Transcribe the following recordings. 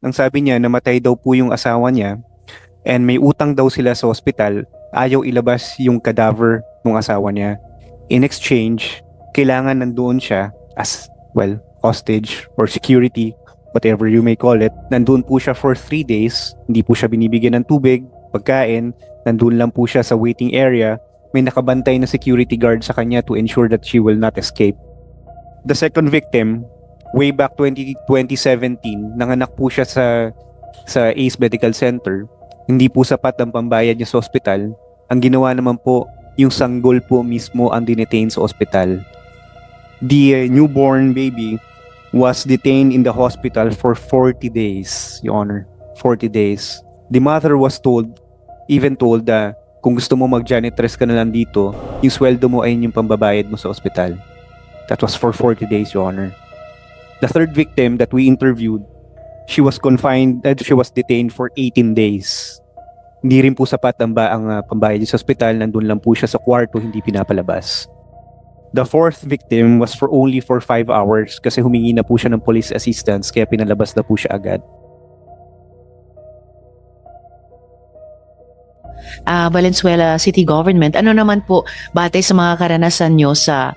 Ang sabi niya, namatay daw po yung asawa niya and may utang daw sila sa ospital. Ayaw ilabas yung cadaver ng asawa niya. In exchange, kailangan nandoon siya as, well, hostage or security, whatever you may call it. Nandoon po siya for 3 days. Hindi po siya binibigyan ng tubig, pagkain. Nandoon lang po siya sa waiting area. May nakabantay na security guard sa kanya to ensure that she will not escape. The second victim, way back 2017, nanganak po siya sa ACE Medical Center. Hindi po sapat ang pambayad niya sa ospital. Ang ginawa naman po, yung sanggol po mismo ang dinetain sa ospital. The newborn baby was detained in the hospital for 40 days, Your Honor. 40 days. The mother was even told na kung gusto mo mag-janitress ka na lang dito, yung sweldo mo ay yung pambabayad mo sa ospital. That was for 40 days, Your Honor. The third victim that we interviewed, she was detained for 18 days. Hindi rin po sapat ang pambayad sa ospital, nandun lang po siya sa kwarto, hindi pinapalabas. The fourth victim was only for 5 hours kasi humingi na po siya ng police assistance kaya pinalabas na po siya agad. Valenzuela City Government, ano naman po batay sa mga karanasan nyo sa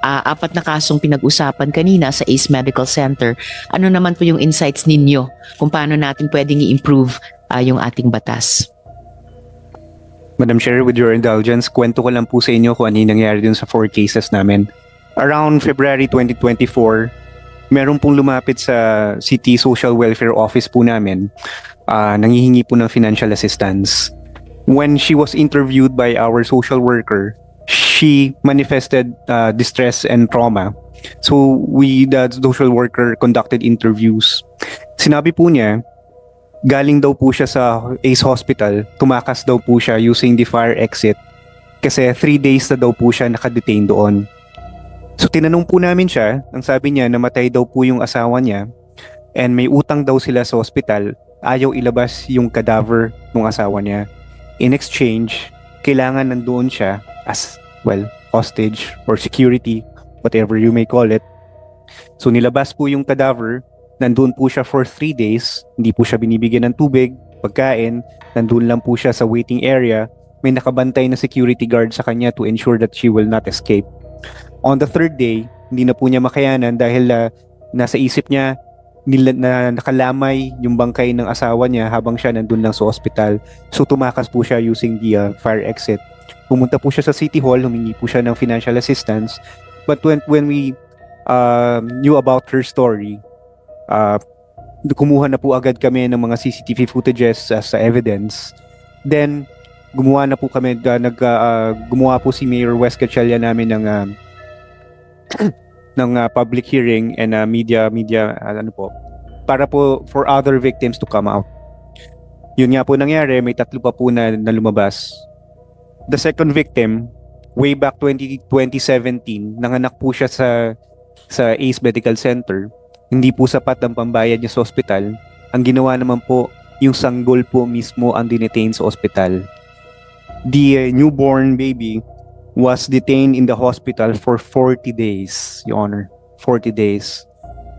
apat na kasong pinag-usapan kanina sa ACE Medical Center, ano naman po yung insights ninyo kung paano natin pwedeng i-improve yung ating batas? Madam Chair, with your indulgence, kwento ko lang po sa inyo kung ano yung nangyari dun sa 4 cases namin. Around February 2024, meron pong lumapit sa City Social Welfare Office po namin, nanghihingi po ng financial assistance. When she was interviewed by our social worker, she manifested distress and trauma. So the social worker, conducted interviews. Sinabi po niya, galing daw po siya sa ACE Hospital, tumakas daw po siya using the fire exit kasi 3 days na daw po siya nakadetain doon. So tinanong po namin siya, ang sabi niya namatay daw po yung asawa niya and may utang daw sila sa ospital, ayaw ilabas yung cadaver ng asawa niya. In exchange, kailangan nandoon siya as, well, hostage or security, whatever you may call it. So nilabas po yung cadaver, nandun po siya for 3 days, hindi po siya binibigyan ng tubig, pagkain, nandun lang po siya sa waiting area, may nakabantay na security guard sa kanya to ensure that she will not escape. On the third day, hindi na po niya makayanan dahil nasa isip niya na nakalamay yung bangkay ng asawa niya habang siya nandun lang sa ospital. So tumakas po siya using the fire exit. Pumunta po siya sa City Hall, humingi po siya ng financial assistance. But when we knew about her story, kumuha na po agad kami ng mga CCTV footages as evidence. Then gumawa na po kami, gumawa po si Mayor Wes Gatchalian namin ng public hearing and media ano po, para po for other victims to come out. Yun nga po nangyari, may 3 pa po na lumabas. The second victim, way back 2017, nanganak po siya sa ACE Medical Center. Hindi po sapat ang pambayad niya sa ospital. Ang ginawa naman po, yung sanggol po mismo ang dinetain sa ospital. The newborn baby was detained in the hospital for 40 days, Your Honor. 40 days.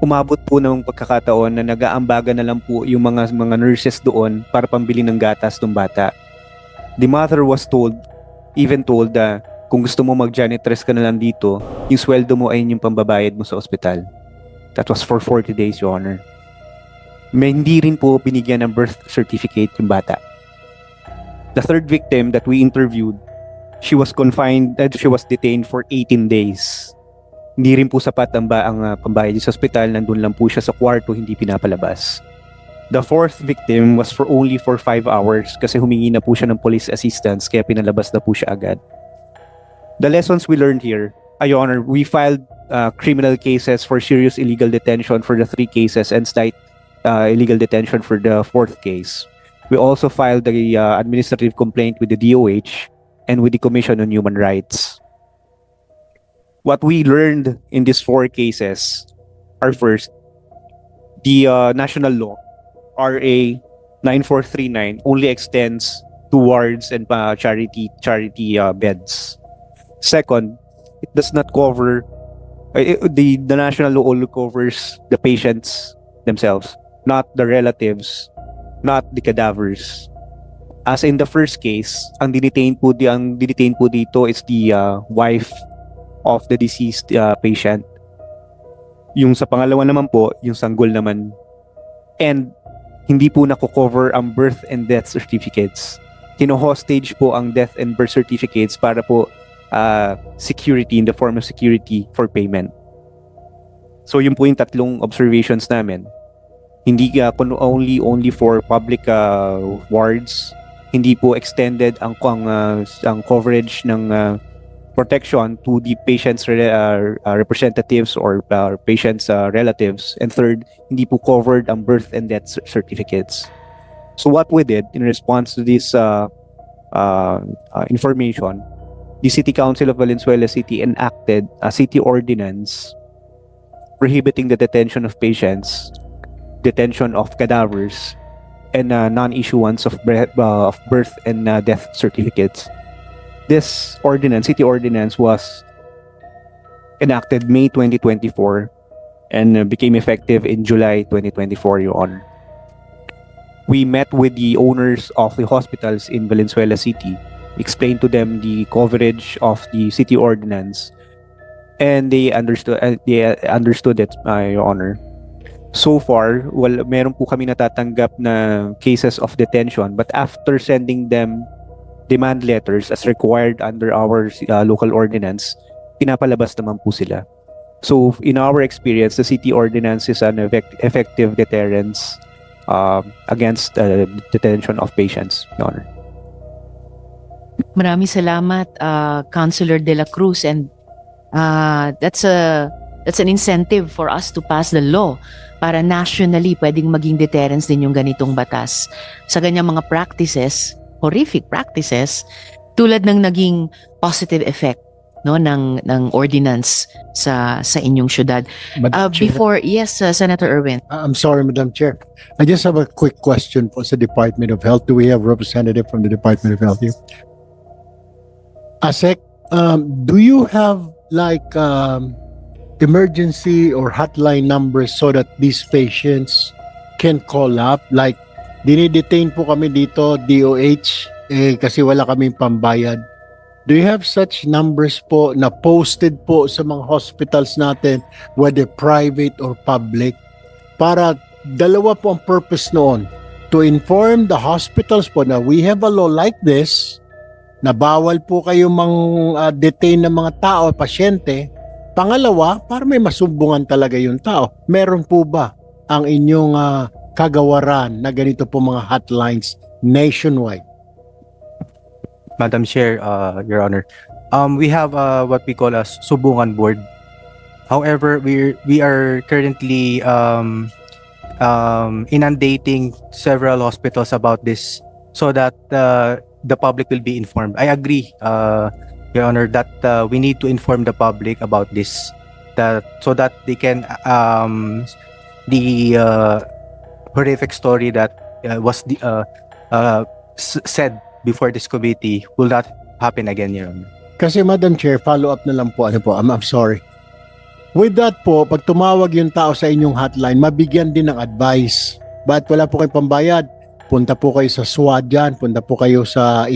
Umabot po ng pagkakataon na nag-aambaga na lang po yung mga nurses doon para pambili ng gatas ng bata. The mother was even told na kung gusto mo mag-janitress ka na lang dito, yung sweldo mo ay yung pambabayad mo sa ospital. That was for 40 days, Your Honor. May hindi rin po binigyan ng birth certificate yung bata. The third victim that we interviewed, she was detained for 18 days. Hindi rin po sapat ang pambayad sa ospital, nandun lang po siya sa kwarto, hindi pinapalabas. The fourth victim was only for 5 hours kasi humingi na po siya ng police assistance kaya pinalabas na po siya agad. The lessons we learned here, Your Honor, we filed criminal cases for serious illegal detention for the 3 cases and slight illegal detention for the 4th case. We also filed the administrative complaint with the DOH and with the Commission on Human Rights. What we learned in these 4 cases are, first, the national law, RA 9439, only extends to wards and charity beds. Second, it does not cover the national law only covers the patients themselves, not the relatives, not the cadavers. As in the first case, ang dinitain po dito is the wife of the deceased patient. Yung sa pangalawa naman po, yung sanggol naman. And hindi po nako-cover ang birth and death certificates. Kino-hostage po ang death and birth certificates para po security, in the form of security for payment. So yun po yung tatlong observations namin. Hindi only for public wards, hindi po extended ang coverage ng protection to the patient's representatives or patient's relatives. And third, hindi po covered ang birth and death certificates. So what we did in response to this information, the City Council of Valenzuela City enacted a city ordinance prohibiting the detention of patients, detention of cadavers, and non-issuance of birth and death certificates. This ordinance, city ordinance, was enacted May 2024 and became effective in July 2024, Your Honor. We met with the owners of the hospitals in Valenzuela City, explained to them the coverage of the city ordinance, and they understood it, Your Honor. So far, meron po kami natatanggap na cases of detention, but after sending them demand letters as required under our local ordinance, pinapalabas naman po sila. So in our experience, the city ordinance is an effective deterrence against detention of patients, Your Honor. Maraming salamat, Councilor De La Cruz, and that's an incentive for us to pass the law para nationally pwedeng maging deterrence din yung ganitong batas sa ganyang mga practices, horrific practices, tulad ng naging positive effect no ng ordinance sa inyong syudad. Madam Chair. Before, yes, Senator Erwin. I'm sorry, Madam Chair. I just have a quick question for the Department of Health. Do we have representative from the Department of Health here? ASEC, do you have like emergency or hotline numbers so that these patients can call up? Like, dinidetain po kami dito, DOH, kasi wala kaming pambayad. Do you have such numbers po na posted po sa mga hospitals natin, whether private or public? Para dalawa po ang purpose noon. To inform the hospitals po na we have a law like this, na bawal po kayo detain ng mga tao, pasyente. Pangalawa, para may masumbungan talaga yung tao. Meron po ba ang inyong kagawaran na ganito po mga hotlines nationwide? Madam Chair, Your Honor, we have what we call a subungan board. However, we are currently inundating several hospitals about this so that the public will be informed. I agree, Your Honor, that we need to inform the public about this, so that they can the horrific story that was said before this committee will not happen again, Your Honor. Kasi Madam Chair, follow up na lang po. I'm sorry. With that po, pag tumawag yung tao sa inyong hotline, mabigyan din ng advice. Ba't wala po kayong pambayad? Punta po kayo sa SWAT dyan, punta po kayo sa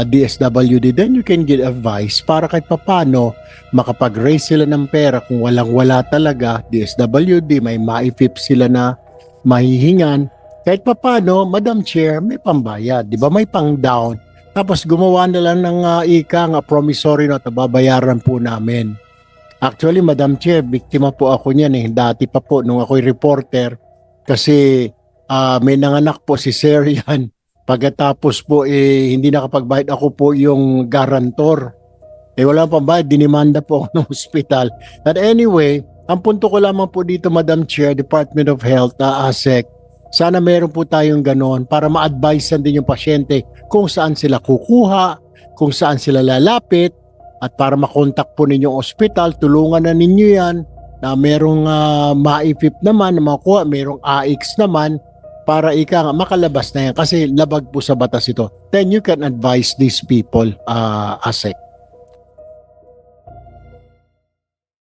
DSWD, then you can get advice para kahit papano makapag-raise sila ng pera. Kung walang-wala talaga, DSWD, may maifip sila na mahihingan. Kahit papano, Madam Chair, may pambayad, di ba? May pang-down. Tapos gumawa na lang ng promissory note na babayaran po namin. Actually, Madam Chair, biktima po ako niyan eh. Dati pa po, nung ako'y reporter, kasi may nanganak po si Sir yan. Pagkatapos po, hindi nakapagbayad. Ako po yung garantor. Wala pang bayad, dinimanda po ako ng hospital. But anyway, ang punto ko lamang po dito, Madam Chair, Department of Health, ASEC, sana meron po tayong ganon para ma-advisean din yung pasyente kung saan sila kukuha, kung saan sila lalapit, at para makontak po ninyong ospital, tulungan na ninyo yan na merong maifip naman, na makuha, merong AX naman, para makalabas na yan kasi labag po sa batas ito. Then you can advise these people, ASEC.